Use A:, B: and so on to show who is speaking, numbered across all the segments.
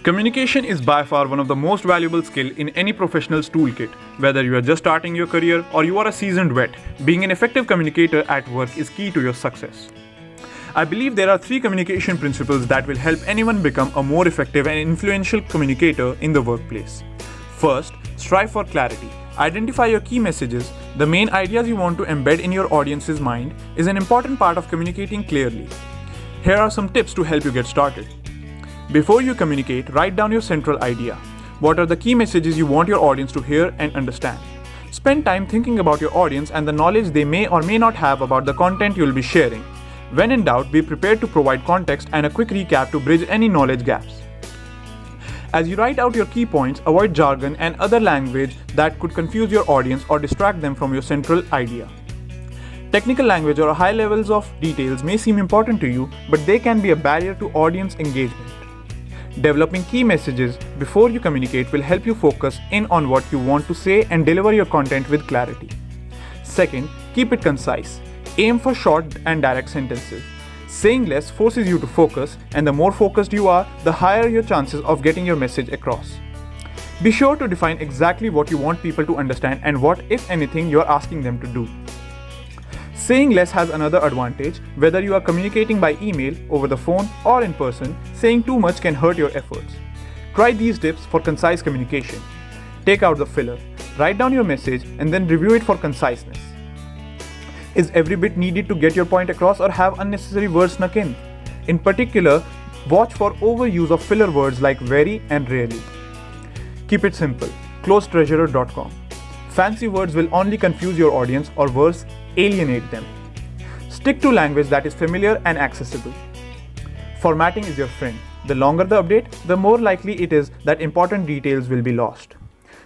A: Communication is by far one of the most valuable skills in any professional's toolkit. Whether you are just starting your career or you are a seasoned vet, being an effective communicator at work is key to your success. I believe there are 3 communication principles that will help anyone become a more effective and influential communicator in the workplace. First, strive for clarity. Identify your key messages. The main ideas you want to embed in your audience's mind is an important part of communicating clearly. Here are some tips to help you get started. Before you communicate, write down your central idea. What are the key messages you want your audience to hear and understand? Spend time thinking about your audience and the knowledge they may or may not have about the content you'll be sharing. When in doubt, be prepared to provide context and a quick recap to bridge any knowledge gaps. As you write out your key points, avoid jargon and other language that could confuse your audience or distract them from your central idea. Technical language or high levels of details may seem important to you, but they can be a barrier to audience engagement. Developing key messages before you communicate will help you focus in on what you want to say and deliver your content with clarity. Second, keep it concise. Aim for short and direct sentences. Saying less forces you to focus, and the more focused you are, the higher your chances of getting your message across. Be sure to define exactly what you want people to understand and what, if anything, you are asking them to do. Saying less has another advantage. Whether you are communicating by email, over the phone, or in person, saying too much can hurt your efforts. Try these tips for concise communication. Take out the filler, write down your message, and then review it for conciseness. Is every bit needed to get your point across or have unnecessary words snuck in? In particular, watch for overuse of filler words like very and rarely. Keep it simple. closetreasurer.com. Fancy words will only confuse your audience or worse, alienate them. Stick to language that is familiar and accessible. Formatting is your friend. The longer the update, the more likely it is that important details will be lost.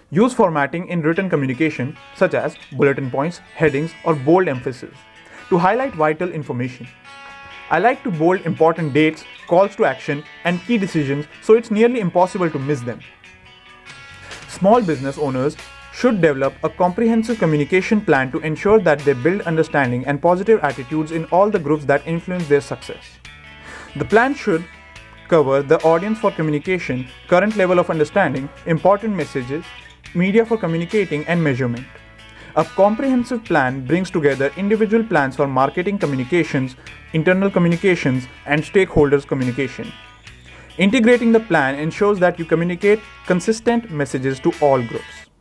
A: Use formatting in written communication, such as bulletin points, headings, or bold emphasis, to highlight vital information. I like to bold important dates, calls to action, and key decisions so it's nearly impossible to miss them. Small business owners should develop a comprehensive communication plan to ensure that they build understanding and positive attitudes in all the groups that influence their success. The plan should cover the audience for communication, current level of understanding, important messages, media for communicating, and measurement. A comprehensive plan brings together individual plans for marketing communications, internal communications, and stakeholders communication. Integrating the plan ensures that you communicate consistent messages to all groups.